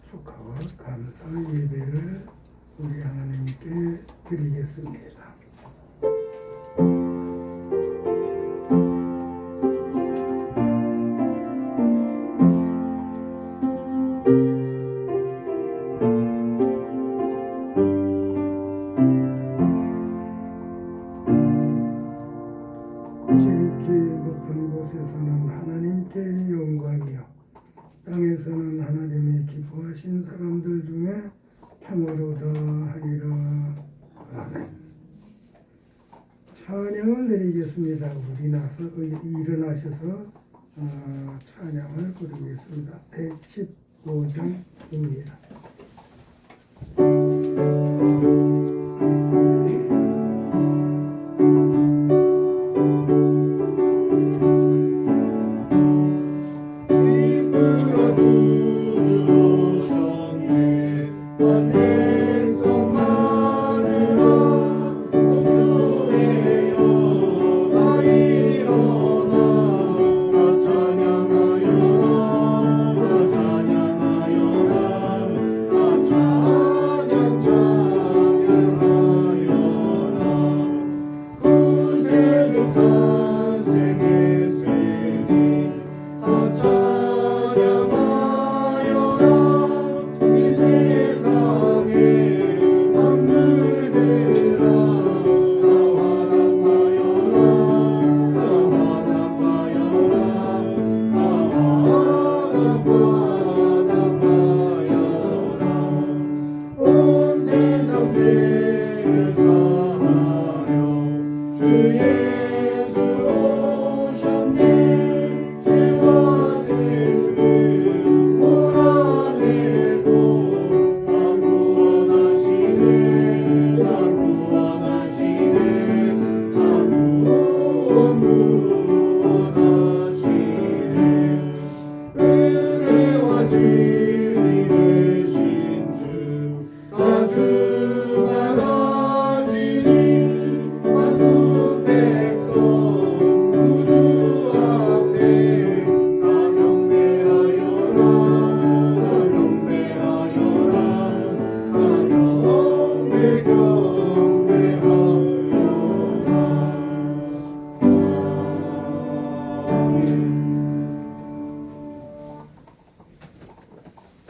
축하와 감사 예배를 우리 하나님께 드리겠습니다. 지극히 높은 곳에서는 하나님께 영광이요 땅에서는 하나님이 기뻐하신 사람들 중에 평화로다 하리라. 아멘. 찬양을 드리겠습니다. 우리 일어나셔서 찬양을 부르겠습니다. 115장입니다.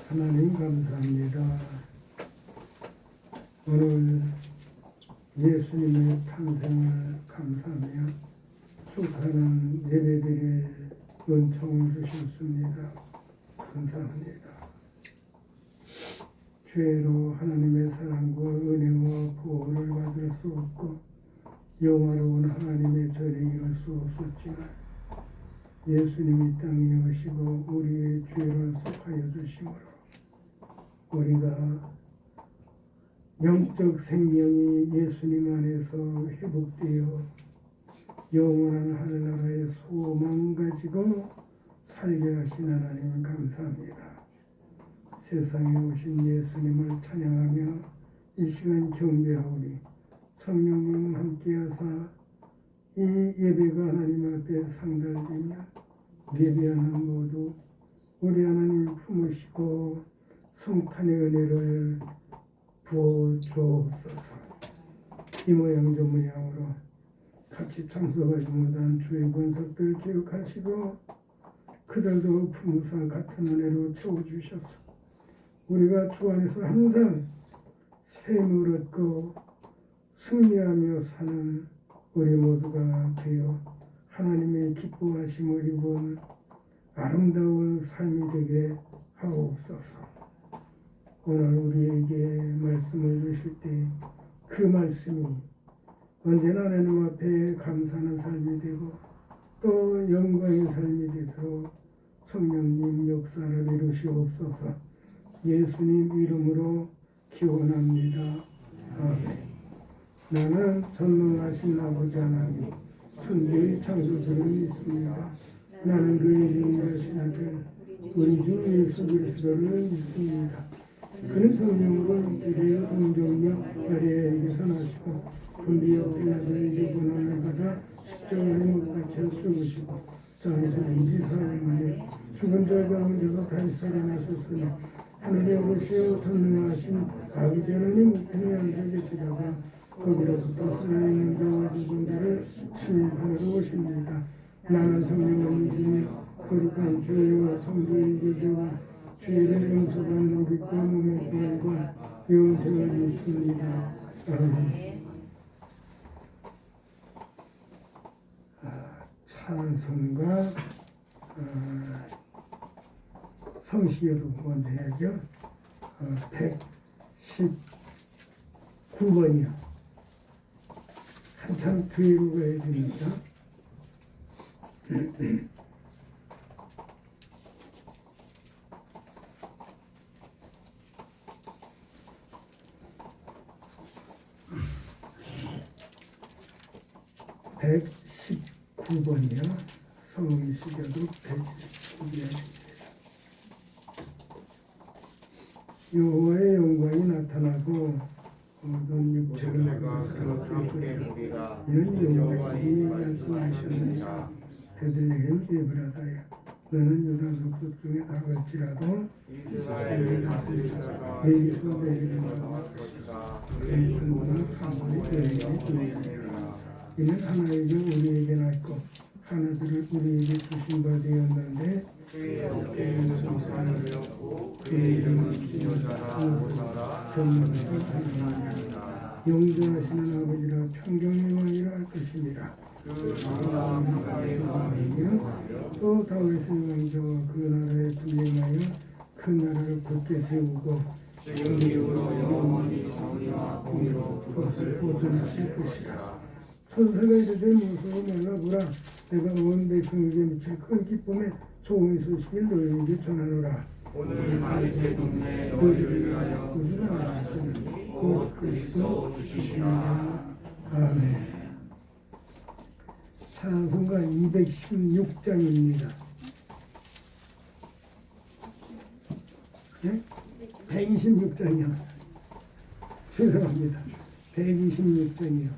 하나님 감사합니다. 오늘 예수님의 탄생을 감사하며 축하하는 예배드릴 은총을 주셨습니다. 감사합니다. 죄로 하나님의 사랑과 은혜와 보호를 받을 수 없고 영화로운 하나님의 전에 이룰 수 없었지만 예수님이 땅에 오시고 우리의 죄를 속하여 주심으로 우리가 영적 생명이 예수님 안에서 회복되어 영원한 하늘나라의 소망 가지고 살게 하신 하나님 감사합니다. 세상에 오신 예수님을 찬양하며 이 시간 경배하오니 성령님 함께하사 이 예배가 하나님 앞에 상달되며 예배하는 모두 우리 하나님 품으시고 성탄의 은혜를 부어 주옵소서. 이 모양 저 모양으로 같이 참석하지 못한 주의 권석들 기억하시고 그들도 품으사 같은 은혜로 채워주셔서 우리가 주 안에서 항상 샘을 얻고 승리하며 사는 우리 모두가 되어 하나님의 기뻐하심을 입은 아름다운 삶이 되게 하옵소서. 오늘 우리에게 말씀을 주실 때 그 말씀이 언제나 하나님 앞에 감사하는 삶이 되고 또 영광의 삶이 되도록 성령님 역사를 이루시옵소서. 예수님 이름으로 기원합니다. 아멘. 나는 전능하신 아버지 하나님 천지의 창조주를 믿습니다. 나는 그의 유일하신 아들 우리 주 예수 그리스도를 믿습니다. 그는 성령으로 인기되어 동정녀 마리아에게서 나시고 본디오 빌라도에게 고난을 받아 십자가에 못 박혀 죽으시고 장에서 24일 만에 죽은 자 가운데서 다시 살아나셨으니 하늘에 오르시어 전능하신 아버지 하나님 우편의 양석에 계시다가 거기로부터 살아있는 자와 죽은 자를 심판하러 오십니다. 나는 성령을 믿으며 거룩한 교회와 성도의 교제와 죄를 용서받는 빛과 몸의 부활과 영생을 믿습니다. 아멘. 찬송가 성시교도 먼저 해야죠. 119번이요. 한참 뒤로 가야 됩니다. 119번이요. 성시교도 119번이요. 여호와의 영광이 나타나고 모든 육체가 새롭게 이는 여호와의 말씀하셨느니라. 베들레헴 에브라다야 너는 유다 족속 중에 나갈지라도 이스라엘을 다스릴 자가 내게서 내리는 자와 것이다. 그의 근본은 사물이 너에게 있느니라. 이는 하나에게 우리에게 낳고 하나들을 우리에게 주신 바 되었는데 그의 어깨에는 성산을 배웠고 그의 이름은 기념자라 보사라 전능하신 하나님이라. 영존하시는 아버지라 평경의 왕이라 할 것입니다. 그 장사와 평강의 왕이며 또 다윗의 왕자와 그 나라에 군림하여 그 나라를 굳게 세우고 지금 이후로 영원히 정의와 공의로 그것을 보존하실 것이라. 천사가 이르되 무서워 말라보라. 내가 온 백성에게 미칠 큰 기쁨에 좋은 소식을 너희에게 전하노라. 오늘 다윗의 동네에 너희를 위하여 구주가 나셨으니 곧 그리스도 주시니라. 아멘. 찬송가 216장입니다. 네? 126장이요. 죄송합니다. 126장이요.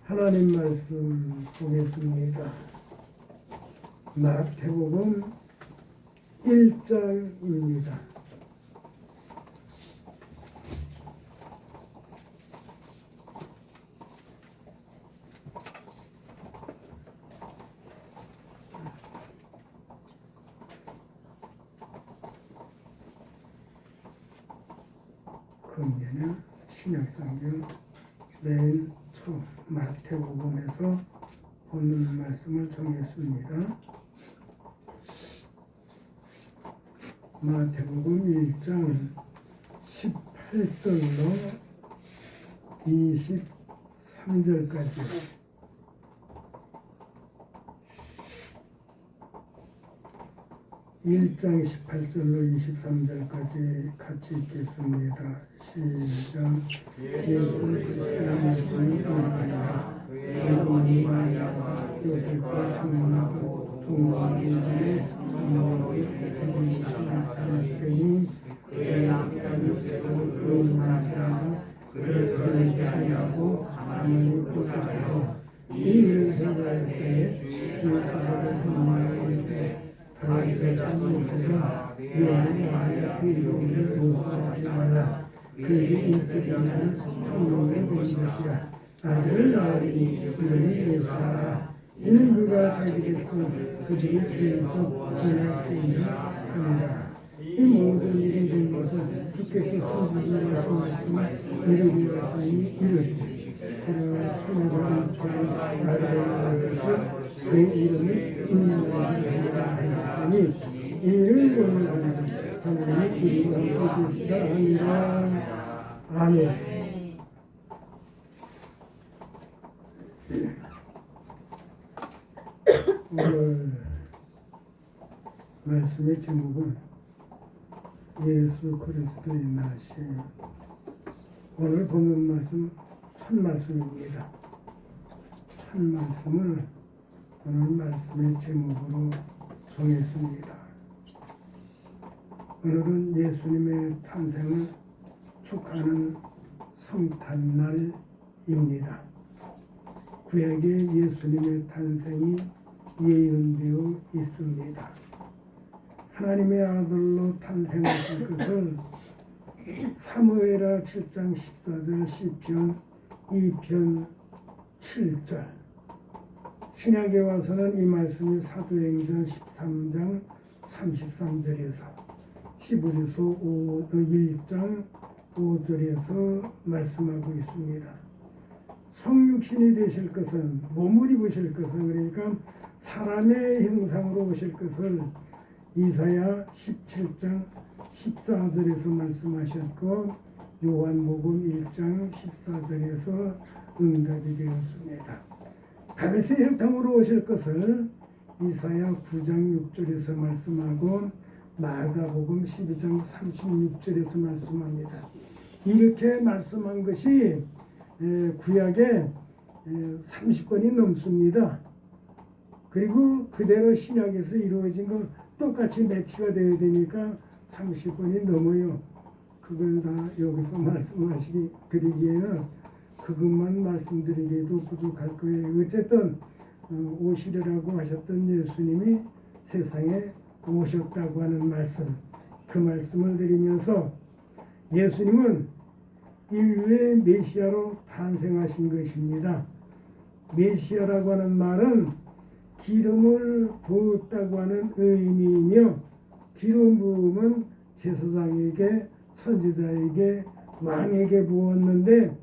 하나님 말씀 보겠습니다. 마태복음 1장입니다. 금년에 신약성경 맨 처음 마태복음에서 본문 말씀을 정했습니다. 마태복음 1장 18절로 23절까지 (1장 18절로 23절까지) 같이 읽겠습니다. 시작. 예수 그리스도는 일어나니라. 그의 어머니 마리아가 요셉과 중혼하고 동거하기 전에 성령으로 태어나서 나타났더니 그의 남편 요셉은 의인한 사람과 그를 드러내지 아니하고 가만히 쫓아서 이 의사가 때에 주의 사자를 분명히 이르되 다윗의 자손에서 너는 나의 그 이름을 모독하지 말라. 그에게 잉태되는 성령의 된 것이라. 아들을 낳으리니 이름을 예수하라. 이는 그가 자기에서 그들의 죄에서 구원할 때이라 합니다. 이 모든 일이 된 것은 주께서 선지자로 말씀을 이루기 하시니 이르시되 그러나 처녀가 잉태하여 아들을 낳을 것이 그의 이름을 임마누엘이라 하셨으니 이를 오늘 하나님이 우리와 함께 계시다 하니라. 아멘. 오늘 말씀의 제목은 예수 그리스도의 나심. 오늘 보는 말씀 첫 말씀입니다. 첫 말씀을 오늘 말씀의 제목으로 정했습니다. 오늘은 예수님의 탄생을 축하하는 성탄날입니다. 구약에 예수님의 탄생이 예언되어 있습니다. 하나님의 아들로 탄생하실 것을 사무엘하 7장 14절, 시편 2편 7절, 신약에 와서는 이 말씀이 사도행전 13장 33절에서 히브리서 1장 5절에서 말씀하고 있습니다. 성육신이 되실 것은, 몸을 입으실 것은, 그러니까 사람의 형상으로 오실 것을 이사야 17장 14절에서 말씀하셨고 요한복음 1장 14절에서 응답이 되었습니다. 다윗의 혈통으로 오실 것을 이사야 9장 6절에서 말씀하고 마가복음 12장 36절에서 말씀합니다. 이렇게 말씀한 것이 구약에 30권이 넘습니다. 그리고 그대로 신약에서 이루어진 거 똑같이 매치가 되어야 되니까 30권이 넘어요. 그걸 다 여기서 말씀하시기 드리기에는 그것만 말씀드리기에도 부족할 거예요. 어쨌든 오시리라고 하셨던 예수님이 세상에 오셨다고 하는 말씀, 그 말씀을 드리면서 예수님은 인류의 메시아로 탄생하신 것입니다. 메시아라고 하는 말은 기름을 부었다고 하는 의미이며, 기름 부음은 제사장에게, 선지자에게, 왕에게 부었는데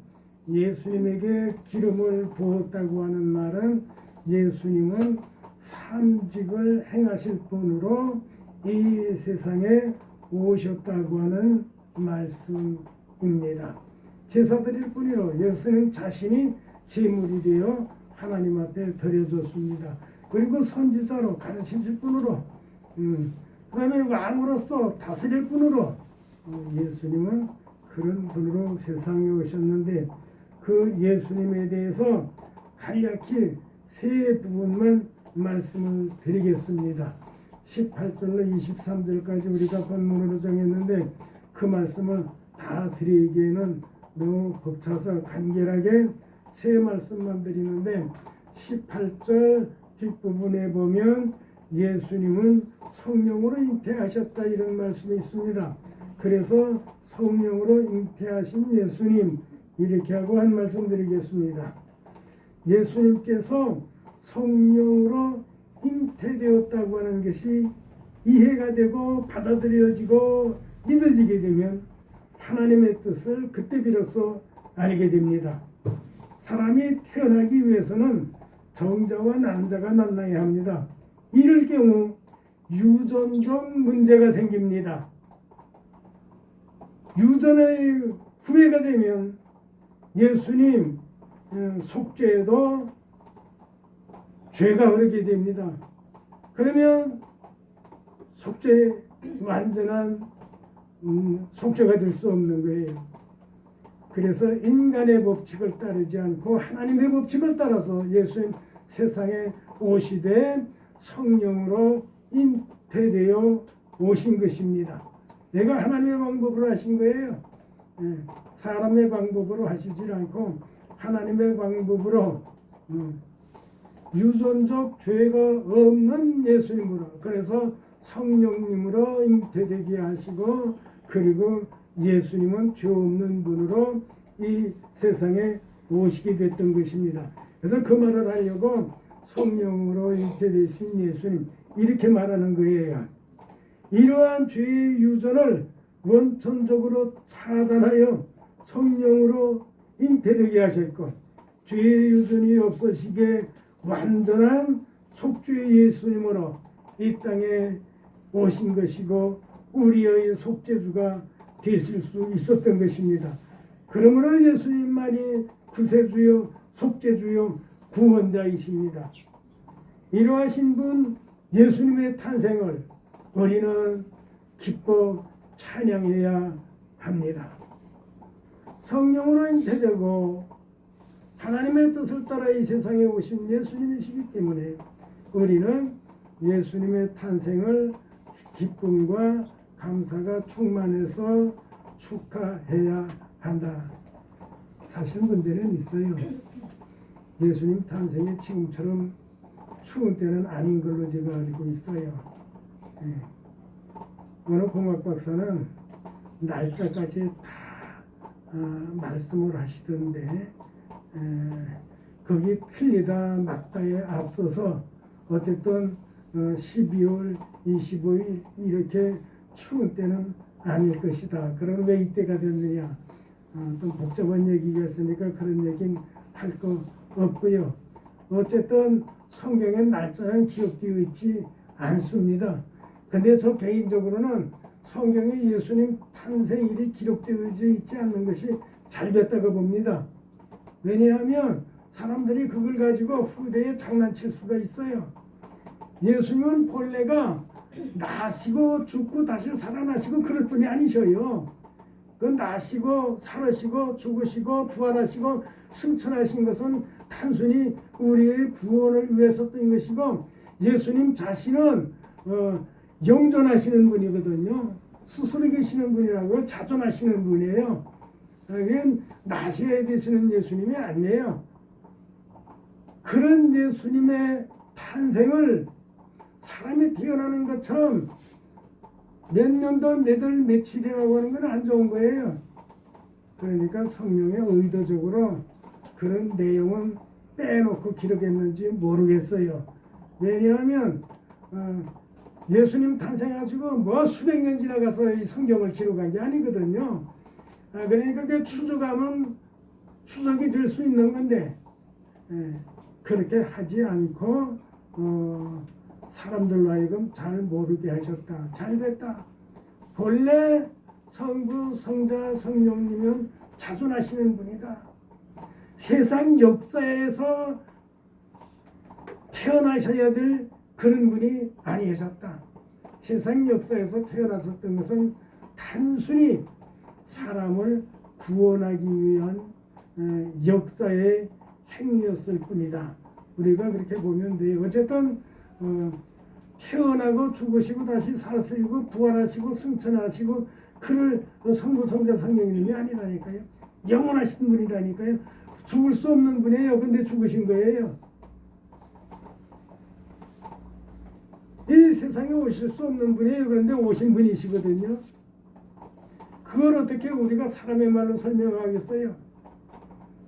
예수님에게 기름을 부었다고 하는 말은 예수님은 삼직을 행하실 분으로 이 세상에 오셨다고 하는 말씀입니다. 제사 드릴 뿐이로 예수님 자신이 제물이 되어 하나님 앞에 드려졌습니다. 그리고 선지자로 가르치실 분으로, 그 다음에 왕으로서 다스릴 분으로 예수님은 그런 분으로 세상에 오셨는데, 그 예수님에 대해서 간략히 세 부분만 말씀을 드리겠습니다. 18절로 23절까지 우리가 본문으로 정했는데 그 말씀을 다 드리기에는 너무 벅차서 간결하게 세 말씀만 드리는데, 18절 뒷부분에 보면 예수님은 성령으로 잉태하셨다 이런 말씀이 있습니다. 그래서 성령으로 잉태하신 예수님, 이렇게 하고 한 말씀 드리겠습니다. 예수님께서 성령으로 잉태되었다고 하는 것이 이해가 되고 받아들여지고 믿어지게 되면 하나님의 뜻을 그때 비로소 알게 됩니다. 사람이 태어나기 위해서는 정자와 난자가 만나야 합니다. 이럴 경우 유전적 문제가 생깁니다. 유전의 후회가 되면 예수님 속죄에도 죄가 흐르게 됩니다. 그러면 속죄 완전한 속죄가 될 수 없는 거예요. 그래서 인간의 법칙을 따르지 않고 하나님의 법칙을 따라서 예수님 세상에 오시되 성령으로 잉태되어 오신 것입니다. 내가 하나님의 방법으로 하신 거예요. 사람의 방법으로 하시지 않고 하나님의 방법으로 유전적 죄가 없는 예수님으로, 그래서 성령님으로 잉태되게 하시고, 그리고 예수님은 죄 없는 분으로 이 세상에 오시게 됐던 것입니다. 그래서 그 말을 하려고 성령으로 잉태되신 예수님 이렇게 말하는 거예요. 이러한 죄의 유전을 원천적으로 차단하여 성령으로 잉태되게 하셨고, 죄의 유전이 없어지게 완전한 속죄의 예수님으로 이 땅에 오신 것이고 우리의 속죄주가 되실 수 있었던 것입니다. 그러므로 예수님만이 구세주요 속죄주요 구원자이십니다. 이러하신 분 예수님의 탄생을 우리는 기뻐 찬양해야 합니다. 성령으로 잉태되고 하나님의 뜻을 따라 이 세상에 오신 예수님이시기 때문에 우리는 예수님의 탄생을 기쁨과 감사가 충만해서 축하해야 한다. 사실 문제는 있어요. 예수님 탄생이 지금처럼 추운 때는 아닌 걸로 제가 알고 있어요. 어느 공학 박사는 날짜까지 다 말씀을 하시던데 거기 틀리다 맞다에 앞서서 어쨌든 12월 25일 이렇게 추운 때는 아닐 것이다. 그럼 왜 이때가 됐느냐? 좀 복잡한 얘기가 있으니까 그런 얘기는 할 거 없고요. 어쨌든 성경에 날짜는 기록되어 있지 않습니다. 근데 저 개인적으로는 성경에 예수님 탄생일이 기록되어 있지 않는 것이 잘 됐다고 봅니다. 왜냐하면 사람들이 그걸 가지고 후대에 장난칠 수가 있어요. 예수님은 본래가 나시고 죽고 다시 살아나시고 그럴 뿐이 아니셔요. 그 나시고 살으시고 죽으시고 부활하시고 승천하신 것은 단순히 우리의 구원을 위해서였던 것이고, 예수님 자신은 영존하시는 분이거든요. 스스로 계시는 분이라고 자존하시는 분이에요. 그냥 나셔야 되시는 예수님이 아니에요. 그런 예수님의 탄생을 사람이 태어나는 것처럼 몇 년도 몇 월 며칠이라고 하는 건 안 좋은 거예요. 그러니까 성령의 의도적으로 그런 내용은 빼놓고 기록했는지 모르겠어요. 왜냐하면 예수님 탄생하시고 뭐 수백 년 지나가서 이 성경을 기록한 게 아니거든요. 그러니까 그 추적하면 추적이 될 수 있는 건데 그렇게 하지 않고 사람들로 하여금 잘 모르게 하셨다. 잘 됐다. 본래 성부, 성자, 성령님은 자존하시는 분이다. 세상 역사에서 태어나셔야 될 그런 분이 아니셨다. 세상 역사에서 태어나셨던 것은 단순히 사람을 구원하기 위한 역사의 행위였을 뿐이다. 우리가 그렇게 보면 돼요. 어쨌든 태어나고 죽으시고 다시 사시고 부활하시고 승천하시고 그를 성부, 성자, 성령님이 아니라니까요. 영원하신 분이라니까요. 죽을 수 없는 분이에요. 근데 죽으신 거예요. 이 세상에 오실 수 없는 분이에요. 그런데 오신 분이시거든요. 그걸 어떻게 우리가 사람의 말로 설명하겠어요?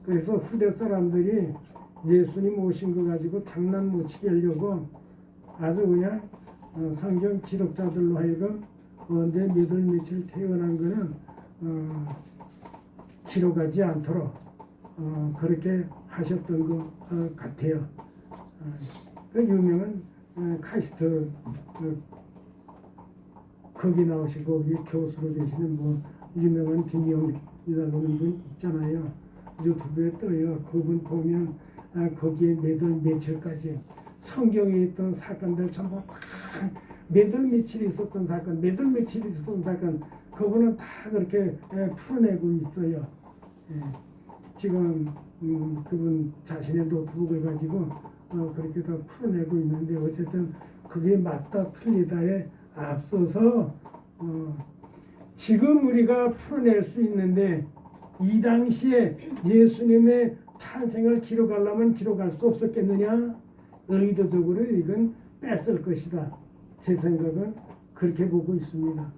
그래서 후대 사람들이 예수님 오신 거 가지고 장난 못 치게 하려고 아주 그냥 성경 지독자들로 하여금 언제 몇 월 며칠 태어난 거는 기록하지 않도록 그렇게 하셨던 것 같아요. 그 유명한 카이스트 거기 나오시고 거기 교수로 계시는 뭐 유명한 김영이라는 분 있잖아요. 유튜브에 떠요. 그분 보면 거기에 몇월 며칠까지 성경에 있던 사건들 전부 다 몇월 며칠 있었던 사건, 몇월 며칠 있었던 사건, 그분은 다 그렇게 풀어내고 있어요. 지금 그분 자신의 노트북을 가지고 그렇게 다 풀어내고 있는데, 어쨌든 그게 맞다 틀리다에 앞서서 지금 우리가 풀어낼 수 있는데, 이 당시에 예수님의 탄생을 기록하려면 기록할 수 없었겠느냐? 의도적으로 이건 뺐을 것이다. 제 생각은 그렇게 보고 있습니다.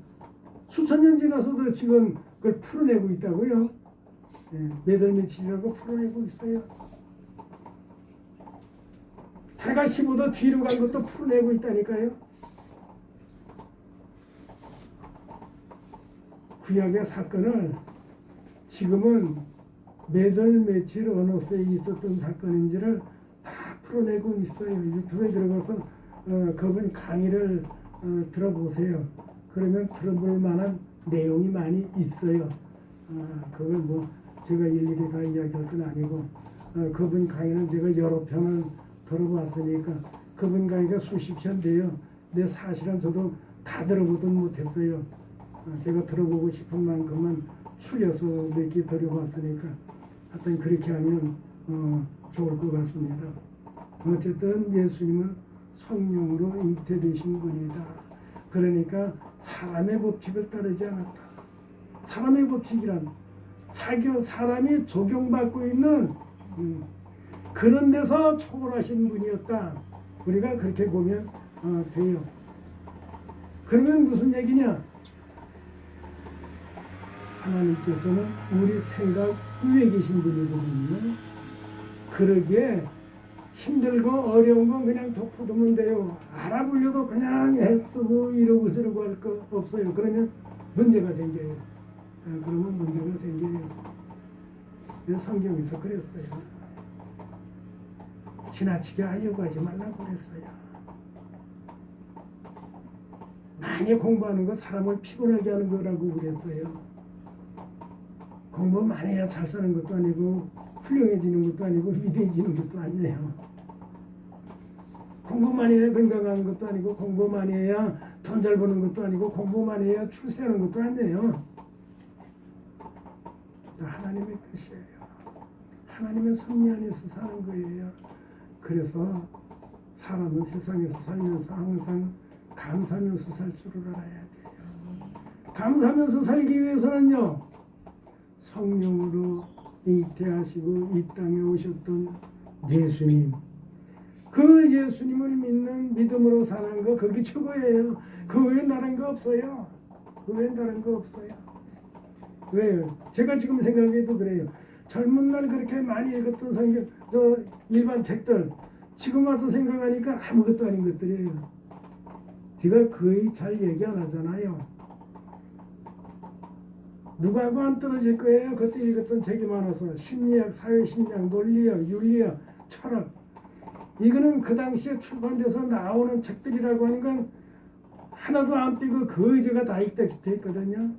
수천 년 지나서도 지금 그걸 풀어내고 있다고요. 몇월 며칠이라고 풀어내고 있어요. 해가 15도 뒤로 간 것도 풀어내고 있다니까요. 구약의 사건을 지금은 몇월 며칠 어느 때에 있었던 사건인지를 다 풀어내고 있어요. 유튜브에 들어가서 그분 강의를 들어보세요. 그러면 들어볼 만한 내용이 많이 있어요. 그걸 뭐 제가 일일이 다 이야기할 건 아니고, 그분 강의는 제가 여러 편을 들어봤으니까, 그분 강의가 수십 편 돼요. 근데 사실은 저도 다 들어보든 못했어요. 제가 들어보고 싶은 만큼만 추려서 몇 개 들어봤으니까 하여튼 그렇게 하면 좋을 것 같습니다. 어쨌든 예수님은 성령으로 잉태되신 분이다. 그러니까 사람의 법칙을 따르지 않았다. 사람의 법칙이란 사람이 적용받고 있는 그런 데서 초월하신 분이었다. 우리가 그렇게 보면 돼요. 그러면 무슨 얘기냐? 하나님께서는 우리 생각 위에 계신 분이거든요. 그러기에 힘들고 어려운 건 그냥 덮어두면 돼요. 알아보려고 그냥 애쓰고 이러고 저러고 할 거 없어요. 그러면 문제가 생겨요. 그러면 문제가 생겨요. 성경에서 그랬어요. 지나치게 하려고 하지 말라고 그랬어요. 많이 공부하는 거 사람을 피곤하게 하는 거라고 그랬어요. 공부 많이 해야 잘 사는 것도 아니고 훌륭해지는 것도 아니고 위대해지는 것도 아니에요. 공부 많이 해야 건강한 것도 아니고 공부 많이 해야 돈 잘 버는 것도 아니고 공부 많이 해야 출세하는 것도 아니에요. 하나님의 뜻이에요. 하나님의 섭리 안에서 사는 거예요. 그래서 사람은 세상에서 살면서 항상 감사하면서 살 줄을 알아야 돼요. 감사하면서 살기 위해서는요, 성령으로 잉태하시고 이 땅에 오셨던 예수님, 그 예수님을 믿는 믿음으로 사는 거, 그게 최고예요. 그 외에 다른 거 없어요. 그 외에 다른 거 없어요. 왜요? 제가 지금 생각해도 그래요. 젊은 날 그렇게 많이 읽었던 성경, 일반 책들, 지금 와서 생각하니까 아무것도 아닌 것들이에요. 제가 거의 잘 얘기 안 하잖아요. 누구하고 안 떨어질 거예요. 그때 읽었던 책이 많아서 심리학, 사회심리학, 논리학, 윤리학, 철학, 이거는 그 당시에 출판돼서 나오는 책들이라고 하는 건 하나도 안 빼고 거의 제가 다 읽다 했거든요.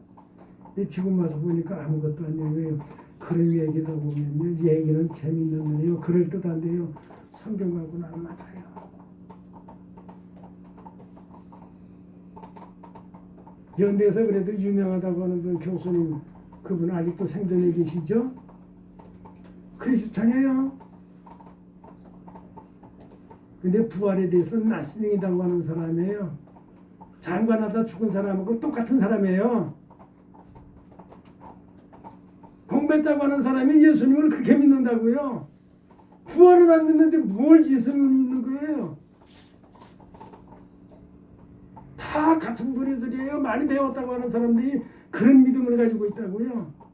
근데 지금 와서 보니까 아무것도 아니에요. 왜요? 그런 얘기다 보면요, 얘기는 재밌는데요, 그럴듯한데요, 성경하고는 안 맞아요. 연대에서 그래도 유명하다고 하는 분 교수님, 그분 아직도 생존해 계시죠? 크리스찬이에요. 근데 부활에 대해서는 나스링이라고 하는 사람이에요. 장관하다 죽은 사람하고 똑같은 사람이에요. 공부했다고 하는 사람이 예수님을 그렇게 믿는다고요? 부활을 안 믿는데 뭘 예수님을 믿는 거예요? 다 같은 분들이에요. 많이 배웠다고 하는 사람들이 그런 믿음을 가지고 있다고요.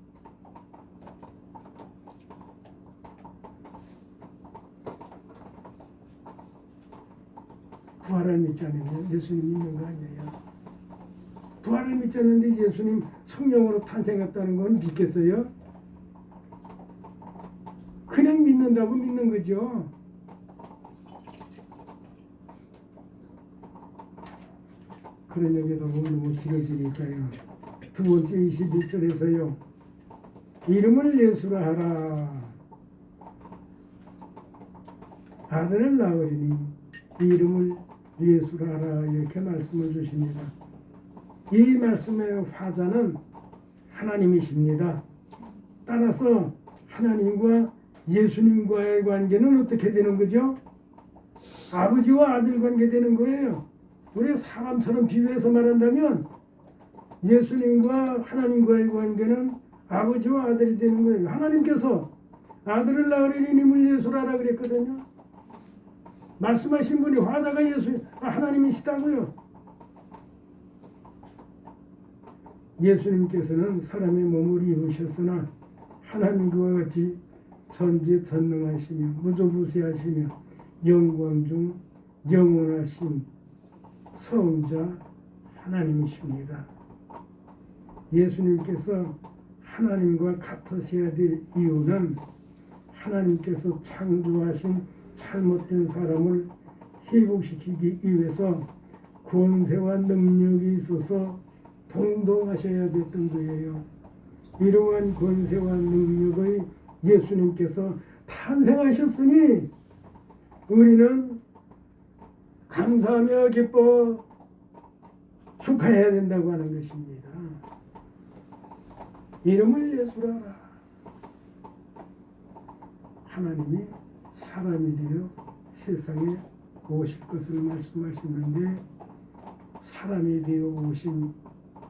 부활을 믿지 않으면 예수님 믿는 거 아니에요. 부활을 믿지 않는데 예수님 성령으로 탄생했다는 건 믿겠어요? 그냥 믿는다고 믿는 거죠. 그런 얘기도 너무 길어지니까요. 두 번째 21절에서요. 이름을 예수라 하라. 아들을 낳으리니 이름을 예수라 하라. 이렇게 말씀을 주십니다. 이 말씀의 화자는 하나님이십니다. 따라서 하나님과 예수님과의 관계는 어떻게 되는 거죠? 아버지와 아들 관계 되는 거예요. 우리 사람처럼 비유해서 말한다면 예수님과 하나님과의 관계는 아버지와 아들이 되는 거예요. 하나님께서 아들을 낳으리니 이름을 예수라라 그랬거든요. 말씀하신 분이 화자가 하나님이시다고요. 예수님께서는 사람의 몸을 입으셨으나 하나님과 같이 전지전능하시며 무조부시하시며 영광 중 영원하신 성자 하나님이십니다. 예수님께서 하나님과 같으셔야 될 이유는 하나님께서 창조하신 잘못된 사람을 회복시키기 위해서 권세와 능력이 있어서 동동하셔야 됐던 거예요. 이러한 권세와 능력의 예수님께서 탄생하셨으니 우리는 감사하며 기뻐 축하해야 된다고 하는 것입니다. 이름을 예수라라. 하나님이 사람이 되어 세상에 오실 것을 말씀하시는데 사람이 되어 오신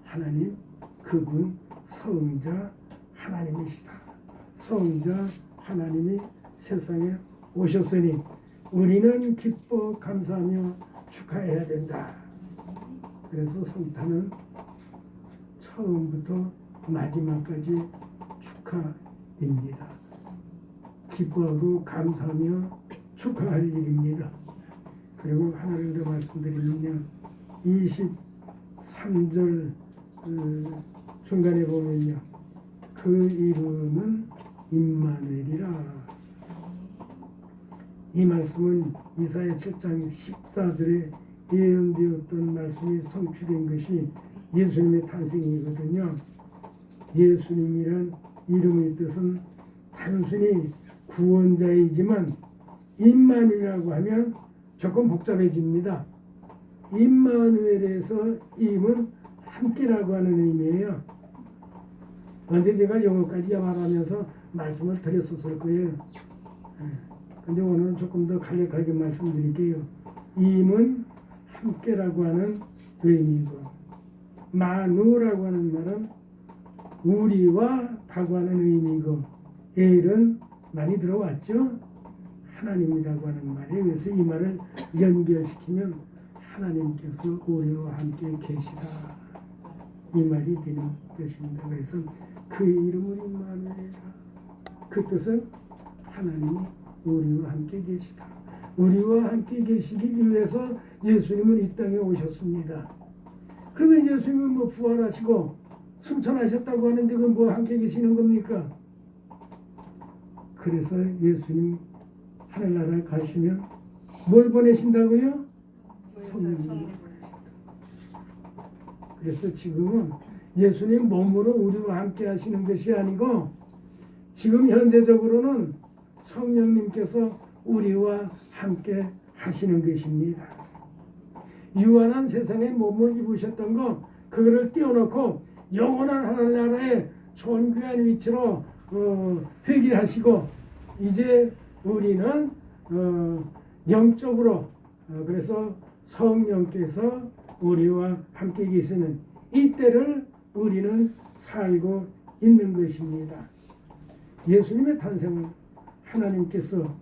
하나님, 그분 성자 하나님이시다. 성자 하나님이 세상에 오셨으니 우리는 기뻐 감사하며 축하해야 된다. 그래서 성탄은 처음부터 마지막까지 축하입니다. 기뻐하고 감사하며 축하할 일입니다. 그리고 하나를 더 말씀드리면요. 23절 중간에 보면요. 그 이름은 임마누엘이라. 이 말씀은 이사야 7장 14절에 예언되었던 말씀이 성취된 것이 예수님의 탄생이거든요. 예수님이란 이름의 뜻은 단순히 구원자이지만 임마누엘이라고 하면 조금 복잡해집니다. 임마누엘에서 임은 함께라고 하는 의미예요. 언제 제가 영어까지 말하면서 말씀을 드렸었을 거예요. 근데 오늘은 조금 더 간략하게 말씀드릴게요. 임은 함께라고 하는 의미고 마누라고 하는 말은 우리와 다고 하는 의미고 엘은 많이 들어왔죠. 하나님이라고 하는 말에 그래서 이 말을 연결시키면 하나님께서 우리와 함께 계시다 이 말이 되는 것입니다. 그래서 그 이름은 임마누엘이라. 그 뜻은 하나님이 우리와 함께 계시다. 우리와 함께 계시기 위해서 예수님은 이 땅에 오셨습니다. 그러면 예수님은 뭐 부활하시고 승천하셨다고 하는데 그건 뭐 함께 계시는 겁니까? 그래서 예수님 하늘나라 가시면 뭘 보내신다고요? 성령을 보내신다. 그래서 지금은 예수님 몸으로 우리와 함께 하시는 것이 아니고 지금 현재적으로는 성령님께서 우리와 함께 하시는 것입니다. 유한한 세상에 몸을 입으셨던 거 그거를 띄워놓고 영원한 하늘나라의 존귀한 위치로 회귀하시고 이제 우리는 영적으로 그래서 성령께서 우리와 함께 계시는 이때를 우리는 살고 있는 것입니다. 예수님의 탄생은 하나님께서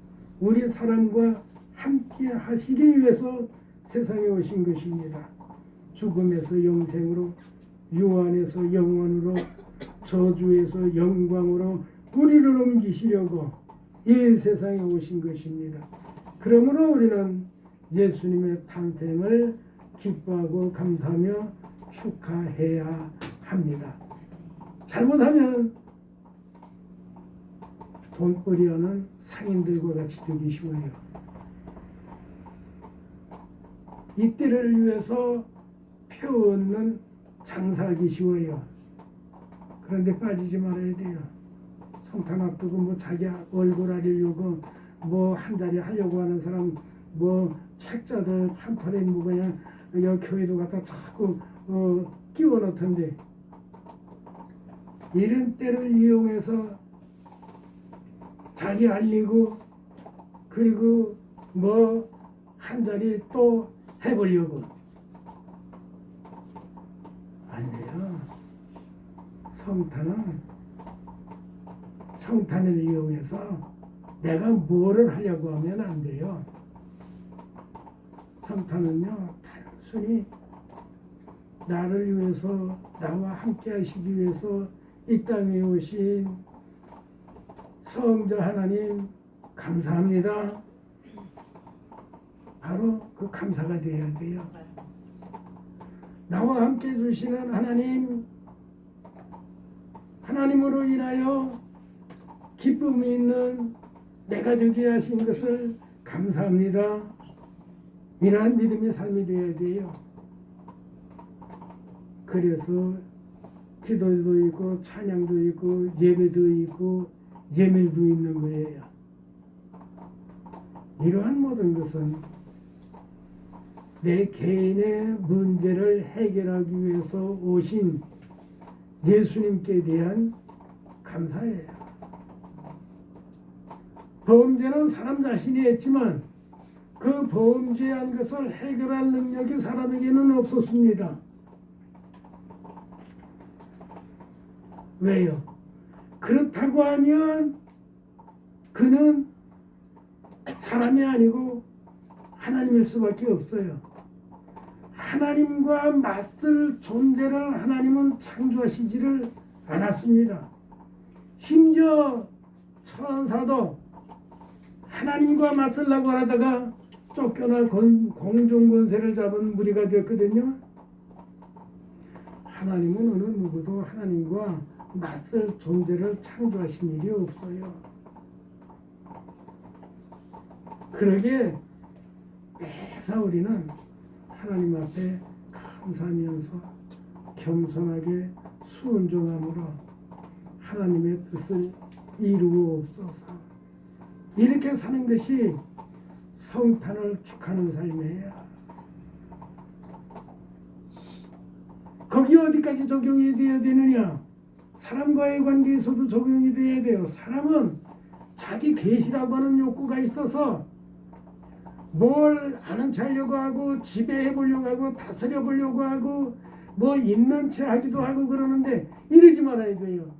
우리 사람과 함께 하시기 위해서 세상에 오신 것입니다. 죽음에서 영생으로, 유한에서 영원으로, 저주에서 영광으로 우리를 옮기시려고 이 세상에 오신 것입니다. 그러므로 우리는 예수님의 탄생을 기뻐하고 감사하며 축하해야 합니다. 잘못하면 돈벌이하는 상인들과 같이 되기 쉬워요. 이때를 위해서 표 얻는 장사하기 쉬워요. 그런데 빠지지 말아야 돼요. 성탄 앞두고 뭐 자기 얼굴 알리려고 뭐 한 자리 하려고 하는 사람, 뭐 책자들 판판에 뭐 그냥 여기 교회도 갖다 자꾸 끼워 넣던데, 이런 때를 이용해서 자기 알리고 그리고 뭐 한 자리 또 해보려고. 아니에요. 성탄을 이용해서 내가 뭐를 하려고 하면 안 돼요. 성탄은요, 단순히 나를 위해서, 나와 함께 하시기 위해서 이 땅에 오신 성자 하나님 감사합니다. 바로 그 감사가 되어야 돼요. 나와 함께 해주시는 하나님으로 인하여 기쁨이 있는 내가 되게 하신 것을 감사합니다. 이러한 믿음의 삶이 되어야 돼요. 그래서 기도도 있고 찬양도 있고 예배도 있고 예밀도 있는 거예요. 이러한 모든 것은 내 개인의 문제를 해결하기 위해서 오신 예수님께 대한 감사예요. 범죄는 사람 자신이 했지만 그 범죄한 것을 해결할 능력이 사람에게는 없었습니다. 왜요? 그렇다고 하면 그는 사람이 아니고 하나님일 수밖에 없어요. 하나님과 맞설 존재를 하나님은 창조하시지를 않았습니다. 심지어 천사도 하나님과 맞설라고 하다가 쫓겨나 공중권세를 잡은 무리가 되었거든요. 하나님은 어느 누구도 하나님과 맞설 존재를 창조하신 일이 없어요. 그러기에 매사 우리는 하나님 앞에 감사하면서 겸손하게 순종함으로 하나님의 뜻을 이루옵소서. 이렇게 사는 것이 성탄을 축하는 삶이에요. 거기 어디까지 적용이 되어야 되느냐? 사람과의 관계에서도 적용이 되어야 돼요. 사람은 자기 계시라고 하는 욕구가 있어서 뭘 아는 체 하려고 하고 지배해 보려고 하고 다스려 보려고 하고 뭐 있는 체 하기도 하고 그러는데 이러지 말아야 돼요.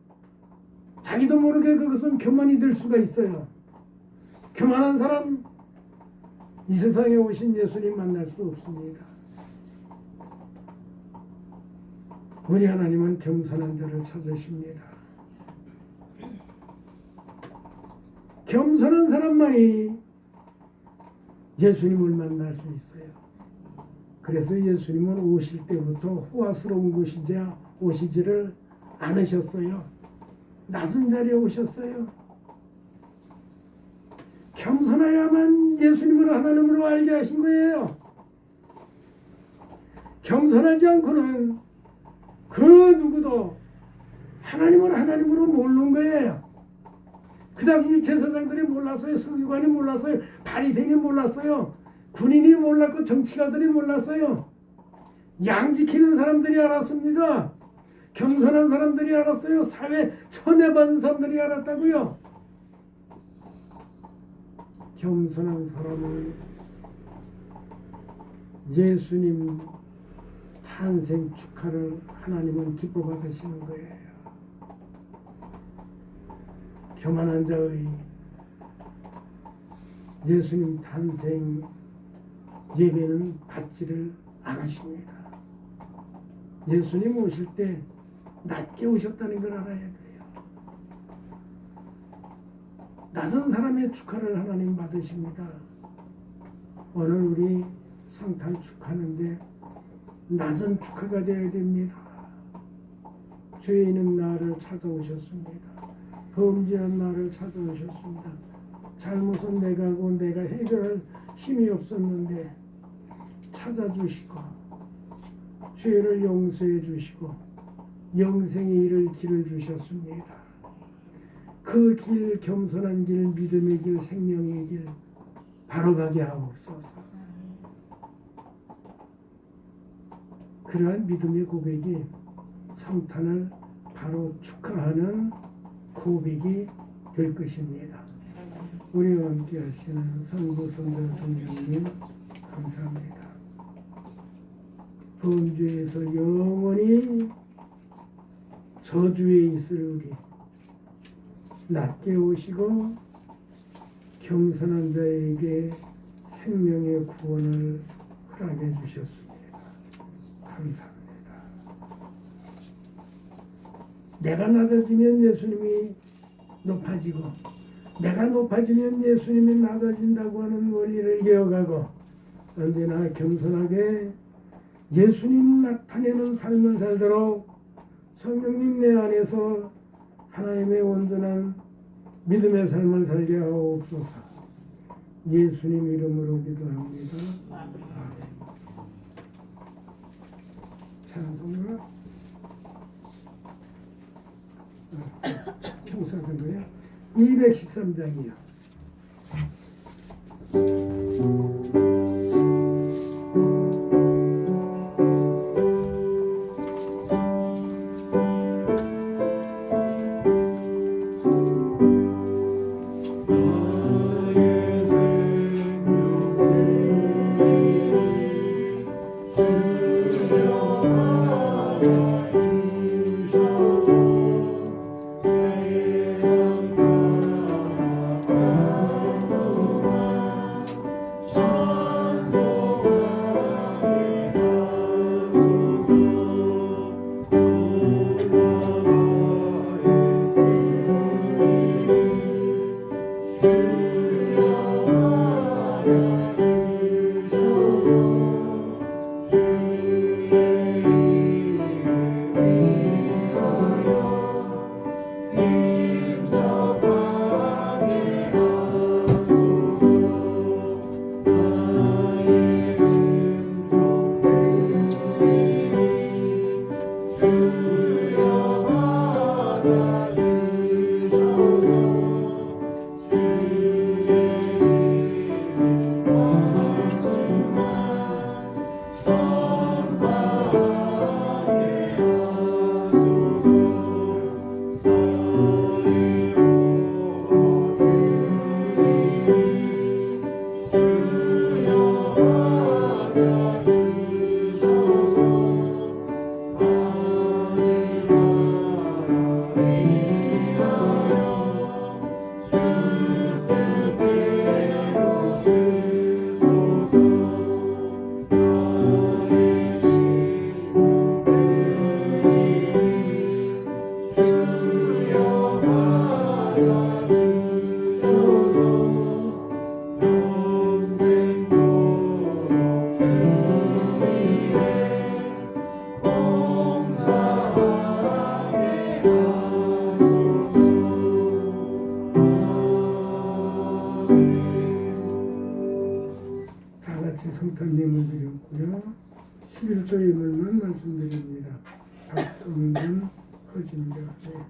자기도 모르게 그것은 교만이 될 수가 있어요. 교만한 사람 이 세상에 오신 예수님 만날 수 없습니다. 우리 하나님은 겸손한 자를 찾으십니다. 겸손한 사람만이 예수님을 만날 수 있어요. 그래서 예수님은 오실 때부터 호화스러운 곳이자 오시지를 않으셨어요. 낮은 자리에 오셨어요. 겸손해야만 예수님을 하나님으로 알게 하신 거예요. 겸손하지 않고는 그 누구도 하나님을 하나님으로 모르는 거예요. 그 당시 제사장들이 몰랐어요. 서기관이 몰랐어요. 바리새인이 몰랐어요. 군인이 몰랐고 정치가들이 몰랐어요. 양 지키는 사람들이 알았습니다. 겸손한 사람들이 알았어요. 사회 천혜받은 사람들이 알았다고요. 겸손한 사람을 예수님 탄생 축하를 하나님은 기뻐 받으시는 거예요. 교만한 자의 예수님 탄생 예배는 받지를 않으십니다. 예수님 오실 때 낮게 오셨다는 걸 알아야 돼요. 낮은 사람의 축하를 하나님 받으십니다. 오늘 우리 성탄 축하하는데 낮은 축하가 되어야 됩니다. 죄인은 나를 찾아오셨습니다. 범죄한 나를 찾아오셨습니다. 잘못은 내가 하고 내가 해결할 힘이 없었는데 찾아주시고 죄를 용서해 주시고 영생의 이를 길을 주셨습니다. 그 길, 겸손한 길, 믿음의 길, 생명의 길 바로 가게 하옵소서. 그러한 믿음의 고백이 성탄을 바로 축하하는 고백이 될 것입니다. 우리와 함께 하시는 성부, 성자, 성령님 감사합니다. 범죄에서 영원히 저주에 있을 우리 낮게 오시고 겸손한 자에게 생명의 구원을 허락해 주셨습니다. 감사합니다. 내가 낮아지면 예수님이 높아지고 내가 높아지면 예수님이 낮아진다고 하는 원리를 기억하고 언제나 겸손하게 예수님 나타내는 삶을 살도록 성령님 내 안에서 하나님의 온전한 믿음의 삶을 살게 하옵소서. 예수님 이름으로 기도합니다. 아멘. 찬송가 평소하던 거예요. 213장이요. 성탄님을 드렸고요. 11조 인물만 말씀드립니다. 박성준, 허진자. 네.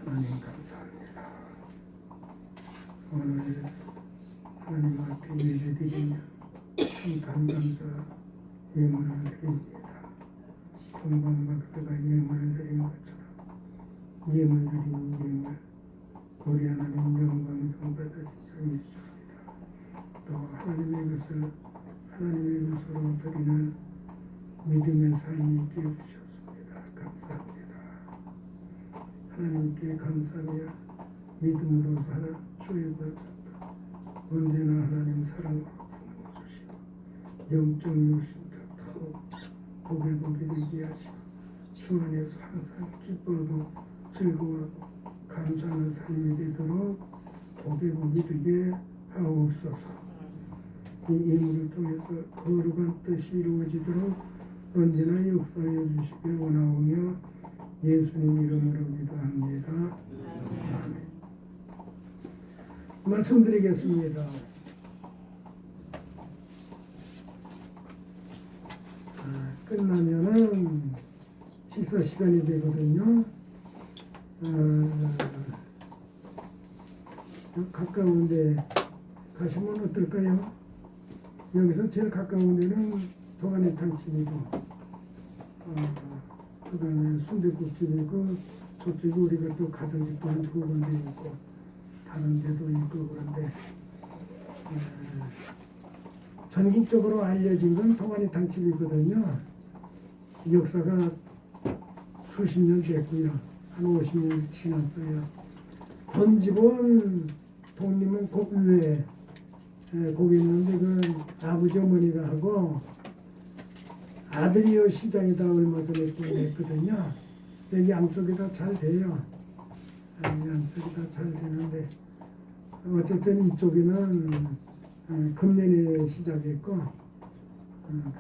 하나님 감사합니다. 오늘 하나님 앞에 예배드리며 성탄 감사 예물을 드립니다. 동방 박사가 예물을 드린 것처럼 예물 드린 예물 우리 하나님 영광 받으시옵소서. 또 하나님의 것을 하나님의 것으로 드리는 믿음의 삶이 있게 해주셨습니다. 감사합니다. 하나님께 감사하며 믿음으로 사는 주의 권속도 언제나 하나님 사랑으로 품어주시고 영적 욕심도 더욱 복이 되게 하시고 주 안에서 항상 기뻐하고 즐거워하고 감사하는 삶이 되도록 복이 되게 하옵소서. 이 인물을 통해서 거룩한 뜻이 이루어지도록 언제나 역사하여 주시길 원하오며 예수님 이름으로 기도합니다. 아멘. 말씀드리겠습니다. 끝나면은 식사 시간이 되거든요. 가까운데 가시면 어떨까요? 여기서 제일 가까운 데는 도가니탕집이고, 그 다음에 순댓국집이고, 저쪽에 우리가 또 가던 집도 한 2군데 있고, 다른 데도 있고, 그런데 전국적으로 알려진 건 도가니탕집이거든요. 역사가 수십 년 됐고요. 한 50년 지났어요. 본집은 독립은 고위에 거기 있는데 그 아버지 어머니가 하고 아들이요 시장이다 얼마 전에 냈거든요. 양쪽이 다 잘 돼요. 양쪽이 다 잘 되는데 어쨌든 이쪽에는 금년에 시작했고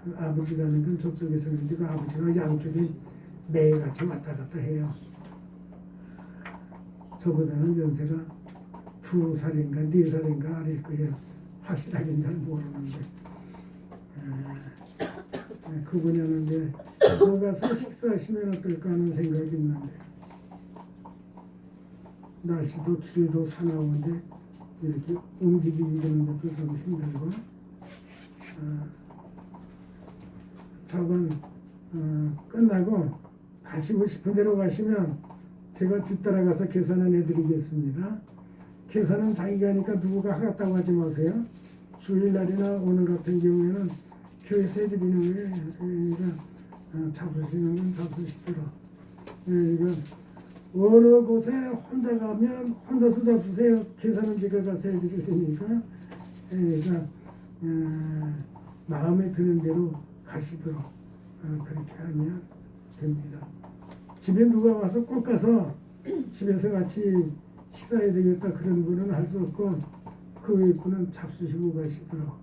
그 아버지가 하는 건 저쪽에서 그런데 그 아버지가 양쪽에 매일같이 왔다 갔다 해요. 저보다는 연세가 2살인가 4살인가 아닐 거예요. 확실하게는 잘 모르는데 그분이 하는데 거 가서 식사하시면 어떨까 하는 생각이 있는데 날씨도 길도 사나운데 이렇게 움직이는 것도 좀 힘들고 저건 끝나고 가시고 싶은 대로 가시면 제가 뒤따라가서 계산은 해드리겠습니다. 계산은 자기가 하니까 누구가 하겠다고 하지 마세요. 주일날이나 오늘 같은 경우에는 교회에서 해드리는 거예요. 잡수시는 건 잡수시도록. 이건 어느 곳에 혼자 가면 혼자서 잡수세요. 계산은 제가 가서 해드릴 테니까. 그러니까 마음에 드는 대로 가시도록 그렇게 하면 됩니다. 집에 누가 와서 꼭 가서 집에서 같이 식사해야 되겠다 그런 분은 할 수 없고 그 외 분은 잡수시고 가시도록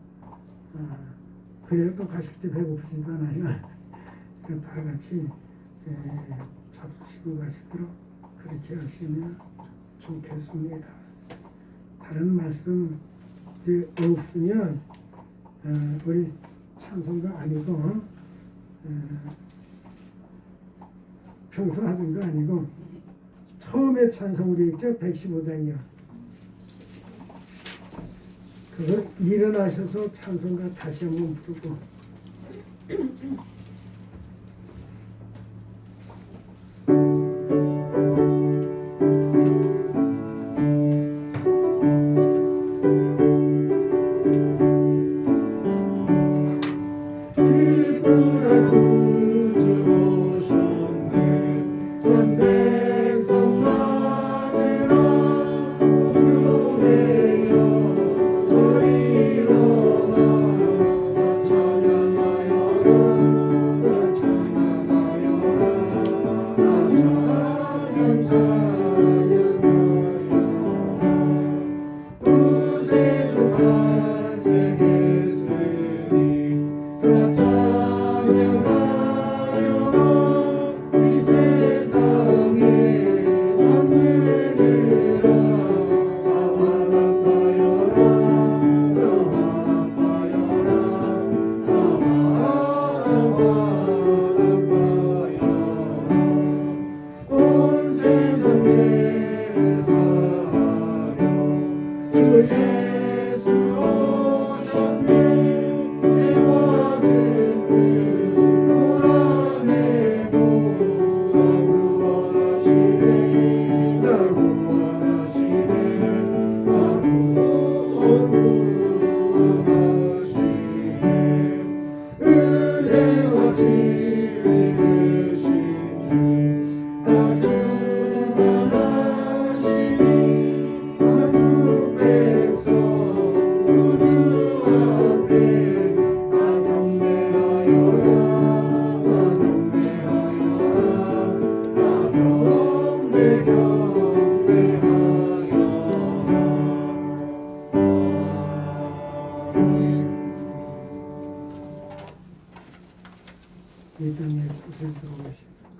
그래야 또 가실 때 배고프지도 않아요. 다 같이 잡수시고 가시도록 그렇게 하시면 좋겠습니다. 다른 말씀 없으면 우리 찬송가 아니고 평소 하던 거 아니고 처음에 찬송 우리 있죠? 115장이요. 그걸 일어나셔서 찬송가 다시 한번 부르고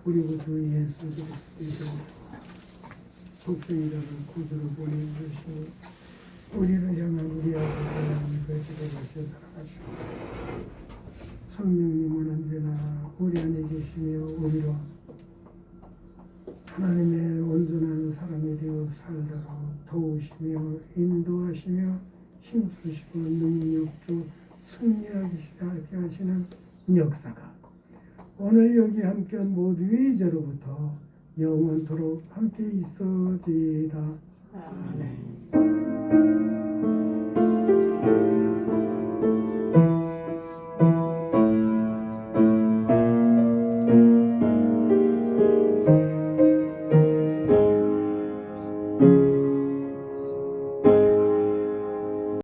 우리 구주 예수 그리스도의 독생자를 구주로 보내주시니 우리를 향한 우리 아버지 하나님 거지를 하셔 사랑하시고 성령님은 언제나 우리 안에 계시며 우리로 하나님의 온전한 사람이 되어 살도록 도우시며 인도하시며 힘주시고 능력주 승리하게 하시는 역사가 오늘 여기 함께한 모두의 이제로부터 영원토록 함께 있어지이다. 아멘.